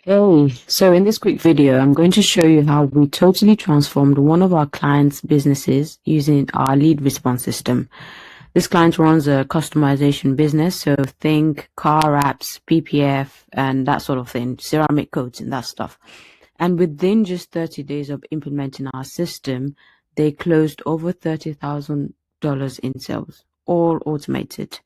Hey, so in this quick video, I'm going to show you how we totally transformed one of our clients' businesses using our lead response system. This client runs a customization business, so think car wraps, PPF, and that sort of thing, ceramic coats and that stuff. And within just 30 days of implementing our system, they closed over $30,000 in sales, all automated.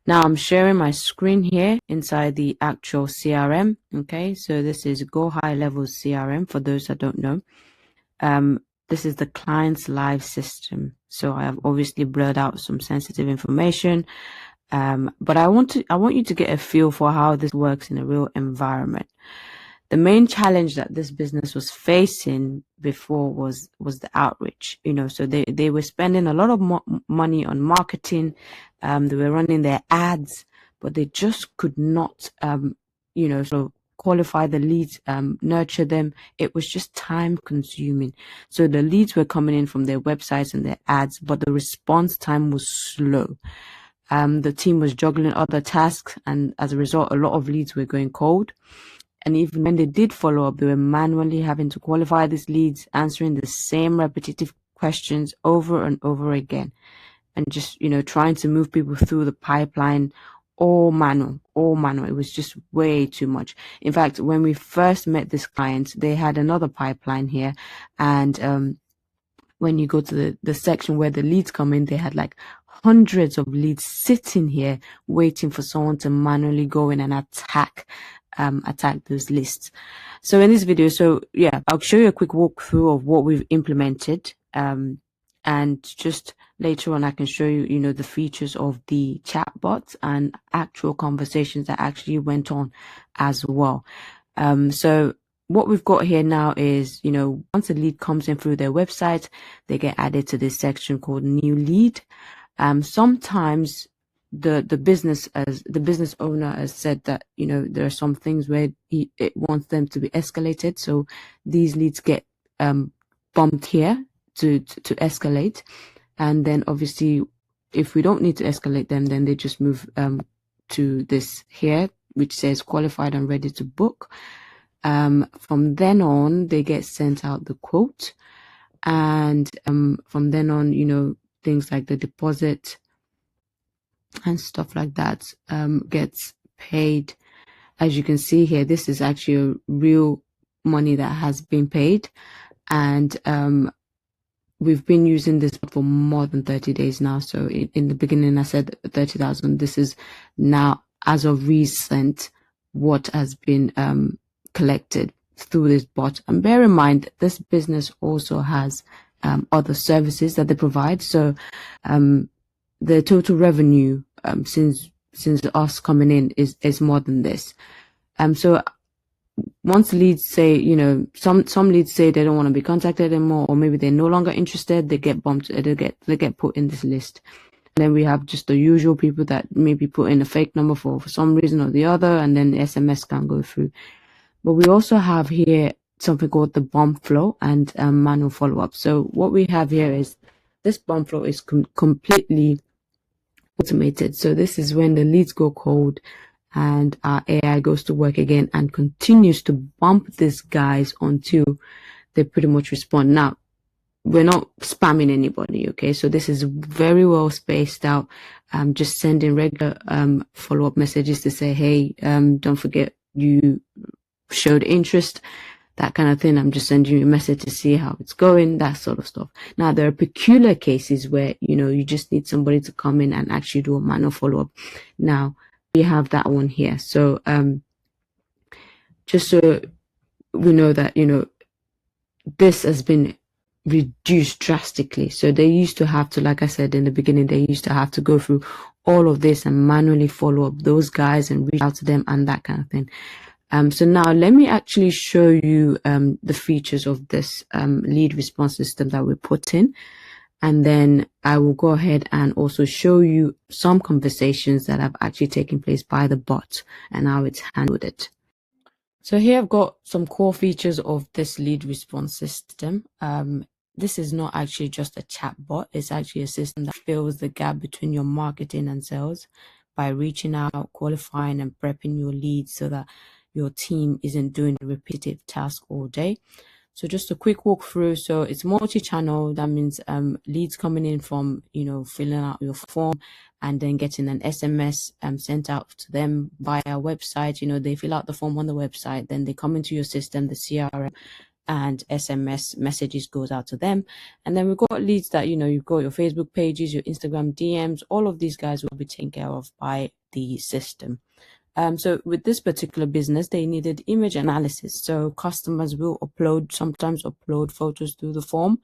Now I'm sharing my screen here inside the actual CRM. Okay, so this is Go High Level CRM for those that don't know. This is the client's live system. So I have obviously blurred out some sensitive information. But I want you to get a feel for how this works in a real environment. The main challenge that this business was facing before was the outreach. So they were spending a lot of money on marketing. They were running their ads, but they just could not, sort of qualify the leads, nurture them. It was just time consuming. So the leads were coming in from their websites and their ads, but the response time was slow. The team was juggling other tasks, and as a result, a lot of leads were going cold. And even when they did follow up, they were manually having to qualify these leads, answering the same repetitive questions over and over again. And just, trying to move people through the pipeline, all manual. It was just way too much. In fact, when we first met this client, they had another pipeline here. And when you go to the section where the leads come in, they had like hundreds of leads sitting here waiting for someone to manually go in and attack those lists. So in this video, I'll show you a quick walkthrough of what we've implemented. And just later on, I can show you, the features of the chatbot and actual conversations that actually went on as well. So what we've got here now is, once a lead comes in through their website, they get added to this section called new lead. Sometimes the business owner has said that, there are some things where it wants them to be escalated. So these leads get bumped here to escalate. And then obviously, if we don't need to escalate them, then they just move to this here, which says qualified and ready to book. From then on, they get sent out the quote. And from then on, things like the deposit and stuff like that gets paid. As you can see here, this is actually real money that has been paid. And we've been using this for more than 30 days now. So in the beginning, I said 30,000. This is now, as of recent, what has been collected through this bot. And bear in mind, this business also has other services that they provide. So the total revenue since us coming in is more than this. So once leads say, some leads say they don't want to be contacted anymore, or maybe they're no longer interested, they get bumped, they get put in this list. And then we have just the usual people that maybe put in a fake number for some reason or the other, and then the SMS can go through. But we also have here something called the bump flow and manual follow-up. So what we have here is this bump flow is completely automated. So this is when the leads go cold and our AI goes to work again and continues to bump these guys until they pretty much respond. Now, we're not spamming anybody, okay? So this is very well spaced out. Just sending regular follow-up messages to say, hey, don't forget you showed interest, that kind of thing. I'm just sending you a message to see how it's going, that sort of stuff. Now, there are peculiar cases where, you just need somebody to come in and actually do a manual follow-up. Now, we have that one here. So just so we know that, this has been reduced drastically. So they used to have to, like I said in the beginning, they used to have to go through all of this and manually follow up those guys and reach out to them and that kind of thing. So now let me actually show you the features of this lead response system that we put in. And then I will go ahead and also show you some conversations that have actually taken place by the bot and how it's handled it. So here I've got some core features of this lead response system. This is not actually just a chat bot. It's actually a system that fills the gap between your marketing and sales by reaching out, qualifying and prepping your leads so that your team isn't doing repetitive tasks all day. So just a quick walkthrough. So it's multi-channel. That means leads coming in from, filling out your form and then getting an SMS sent out to them via website. They fill out the form on the website, then they come into your system, the CRM, and SMS messages goes out to them. And then we've got leads that, you've got your Facebook pages, your Instagram DMs, all of these guys will be taken care of by the system. So with this particular business, they needed image analysis. So customers will sometimes upload photos to the form,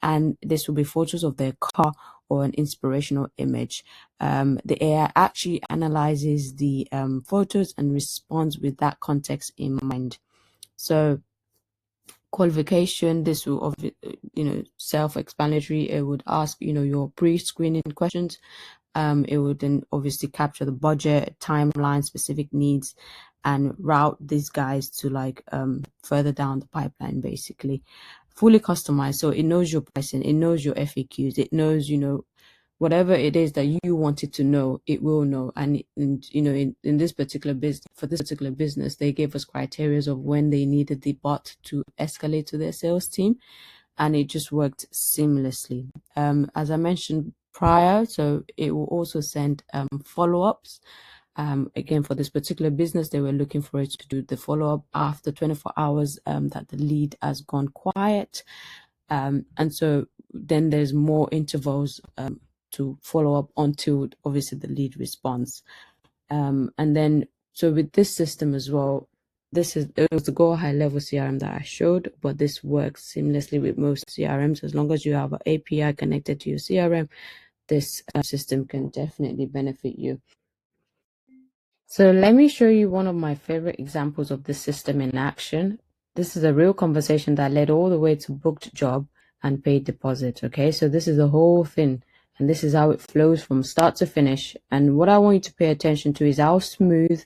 and this will be photos of their car or an inspirational image. The AI actually analyzes the photos and responds with that context in mind. So qualification, this will, self-explanatory. It would ask, your pre-screening questions. It would then obviously capture the budget, timeline, specific needs, and route these guys to further down the pipeline, basically. Fully customized. So it knows your pricing, it knows your FAQs, it knows, whatever it is that you wanted to know, it will know. And in this particular business, for this particular business, they gave us criteria of when they needed the bot to escalate to their sales team, and it just worked seamlessly. As I mentioned prior, so it will also send follow-ups. Again, for this particular business, they were looking for it to do the follow-up after 24 hours that the lead has gone quiet. And so then there's more intervals to follow up until obviously the lead responds. And then, so with this system as well, it was the Go High Level CRM that I showed, but this works seamlessly with most CRMs. As long as you have an API connected to your CRM, this system can definitely benefit you. So let me show you one of my favorite examples of this system in action. This is a real conversation that led all the way to booked job and paid deposit. Okay, so this is the whole thing, and this is how it flows from start to finish. And what I want you to pay attention to is how smooth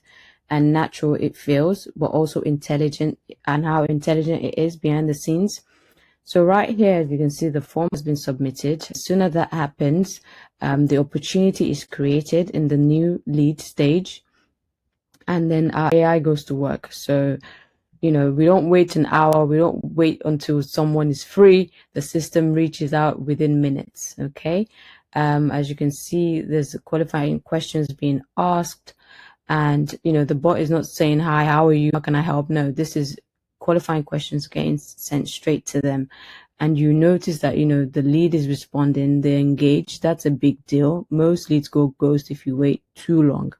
and natural it feels, but also intelligent, and how intelligent it is behind the scenes. So right here, as you can see, the form has been submitted. As soon as that happens, the opportunity is created in the new lead stage, and then our AI goes to work. So, we don't wait an hour. We don't wait until someone is free. The system reaches out within minutes. Okay. As you can see, there's qualifying questions being asked, and, the bot is not saying, hi, how are you? How can I help? No, this is qualifying questions getting sent straight to them. And you notice that, the lead is responding, they're engaged. That's a big deal. Most leads go ghost if you wait too long.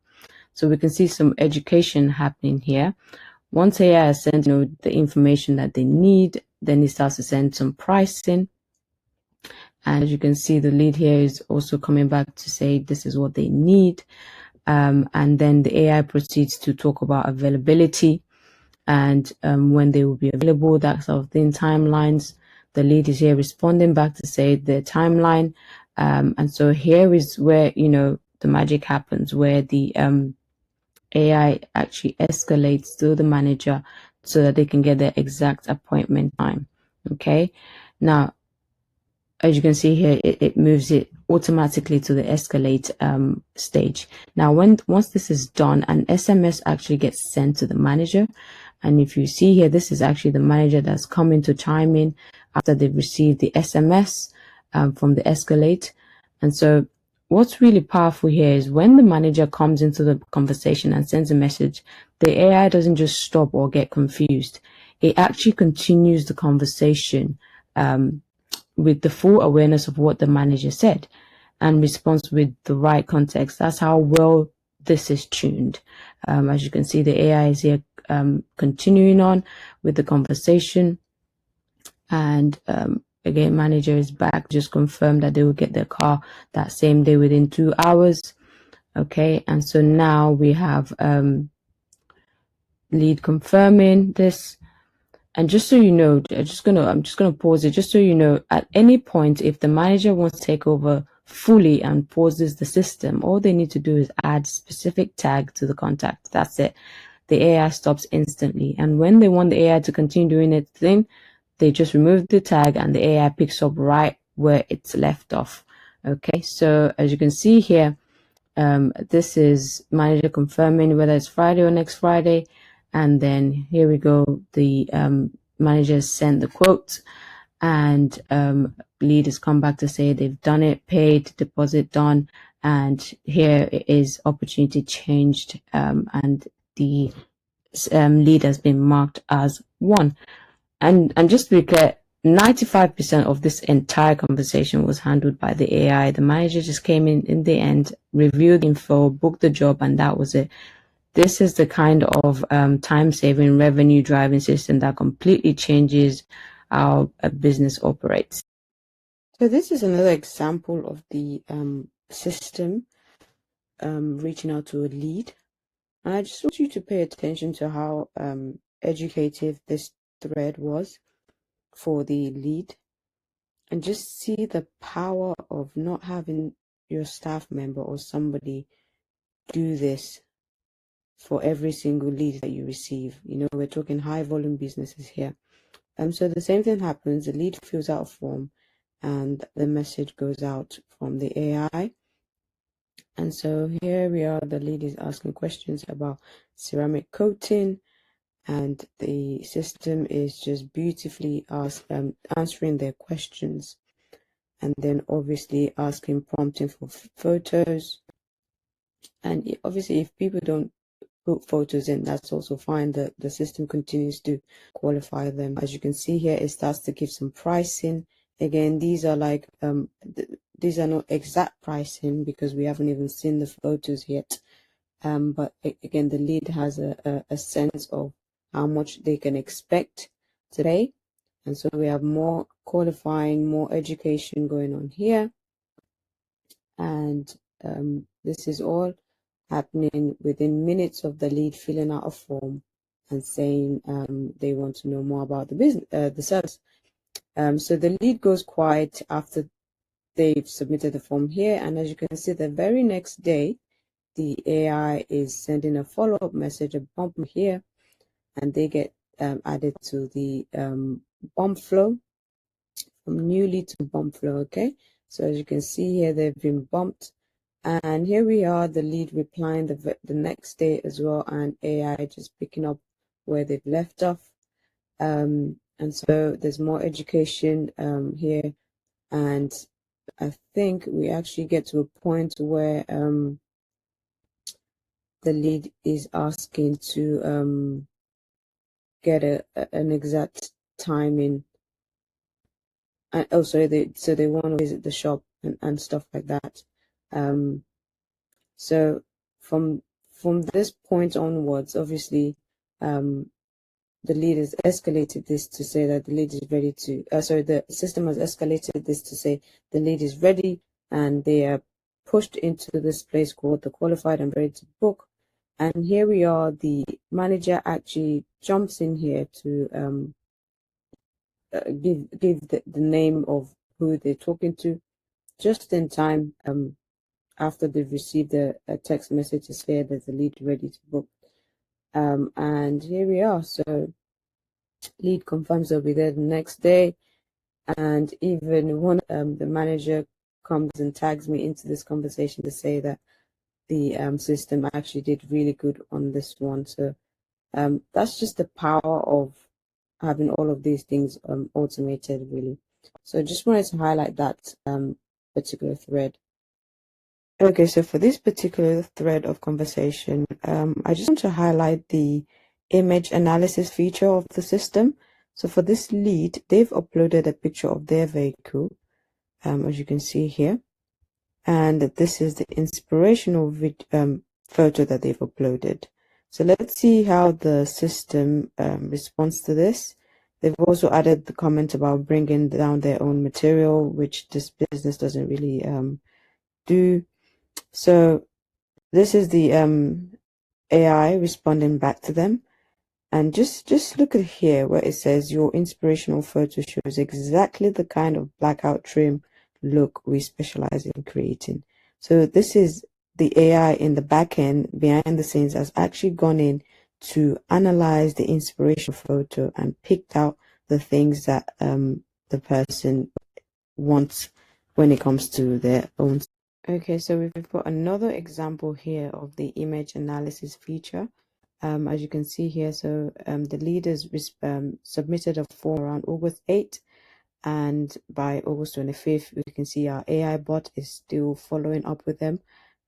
So we can see some education happening here. Once AI has sent, the information that they need, then it starts to send some pricing. And as you can see, the lead here is also coming back to say this is what they need. And then the AI proceeds to talk about availability and when they will be available, that sort of thing, timelines. The lead is here responding back to say their timeline. And so here is where, the magic happens, where the AI actually escalates to the manager so that they can get their exact appointment time. Okay. Now, as you can see here, it moves it automatically to the escalate stage. Now, once this is done, an SMS actually gets sent to the manager. And if you see here, this is actually the manager that's coming to chime in after they've received the SMS from the escalate. And so what's really powerful here is when the manager comes into the conversation and sends a message, the AI doesn't just stop or get confused. It actually continues the conversation with the full awareness of what the manager said and responds with the right context. That's how well this is tuned. As you can see, the AI is here continuing on with the conversation. And again, manager is back, just confirmed that they will get their car that same day within 2 hours. Okay, and so now we have lead confirming this. And just so you know, I'm just gonna pause it. Just so you know, at any point, if the manager wants to take over fully and pauses the system, all they need to do is add specific tag to the contact. That's it. The AI stops instantly. And when they want the AI to continue doing its thing, they just remove the tag and the AI picks up right where it's left off. Okay, so as you can see here, this is manager confirming whether it's Friday or next Friday. And then here we go. The manager sent the quote, and lead has come back to say they've done it, paid, deposit done, and here it is opportunity changed, and the lead has been marked as won. And just to be clear, 95% of this entire conversation was handled by the AI. The manager just came in the end, reviewed the info, booked the job, and that was it. This is the kind of time-saving, revenue-driving system that completely changes how a business operates. So this is another example of the system reaching out to a lead. And I just want you to pay attention to how educative this thread was for the lead, and just see the power of not having your staff member or somebody do this for every single lead that you receive. You know, we're talking high volume businesses here. So the same thing happens. The lead fills out a form and the message goes out from the AI. And so here we are, the lead is asking questions about ceramic coating, and the system is just beautifully answering their questions, and then obviously prompting for photos. And obviously if people don't put photos in, that's also fine. The system continues to qualify them. As you can see here, it starts to give some pricing. Again, these are like these are not exact pricing because we haven't even seen the photos yet, but again, the lead has a sense of how much they can expect today. And so we have more qualifying, more education going on here. And this is all happening within minutes of the lead filling out a form and saying they want to know more about the business, the service. So the lead goes quiet after they've submitted the form here, and as you can see, the very next day, the AI is sending a follow-up message, a bump here, and they get added to the bump flow, from new lead to bump flow. Okay, so as you can see here, they've been bumped. And here we are, the lead replying the next day as well, and AI just picking up where they've left off. And so there's more education here. And I think we actually get to a point where the lead is asking to get an exact timing. And also, they want to visit the shop and stuff like that. So from this point onwards, obviously, the lead has escalated this to say that the lead is ready to. The system has escalated this to say the lead is ready, and they are pushed into this place called the qualified and ready to book. And here we are. The manager actually jumps in here to give the name of who they're talking to, just in time after they've received a text message to say that the lead ready to book. And here we are. So lead confirms they'll be there the next day, and even one the manager comes and tags me into this conversation to say that the system actually did really good on this one. So that's just the power of having all of these things automated, really. So just wanted to highlight that particular thread. Okay, so for this particular thread of conversation, I just want to highlight the image analysis feature of the system. So for this lead, they've uploaded a picture of their vehicle, as you can see here. And this is the inspirational photo that they've uploaded. So let's see how the system responds to this. They've also added the comment about bringing down their own material, which this business doesn't really do. So this is the AI responding back to them. And just look at here where it says your inspirational photo shows exactly the kind of blackout trim look we specialize in creating. So this is the AI in the back end, behind the scenes, has actually gone in to analyze the inspirational photo and picked out the things that the person wants when it comes to their own. Okay, so we've got another example here of the image analysis feature. as you can see here. So the leaders submitted a form around August 8th, and by August 25th, we can see our AI bot is still following up with them,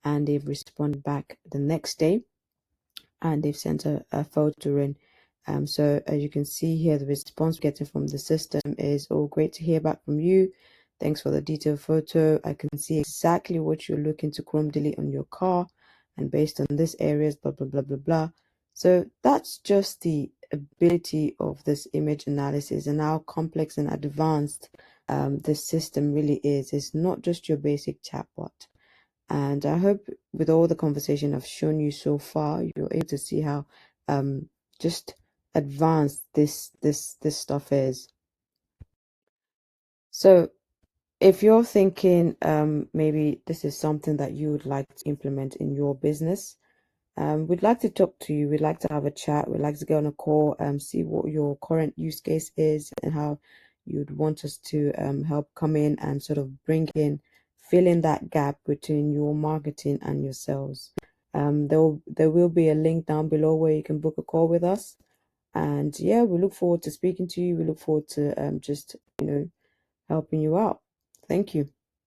and they've responded back the next day, and they've sent a photo in. So as you can see here, the response we're getting from the system is, "Oh, great to hear back from you. Thanks for the detailed photo. I can see exactly what you're looking to chrome delete on your car, and based on this areas, blah, blah, blah, blah, blah." So that's just the ability of this image analysis and how complex and advanced this system really is. It's not just your basic chatbot. And I hope with all the conversation I've shown you so far, you're able to see how just advanced this stuff is. So if you're thinking maybe this is something that you would like to implement in your business, we'd like to talk to you. We'd like to have a chat. We'd like to get on a call, see what your current use case is and how you'd want us to help come in and sort of fill in that gap between your marketing and your sales. There will be a link down below where you can book a call with us. And yeah, we look forward to speaking to you. We look forward to just, helping you out. Thank you.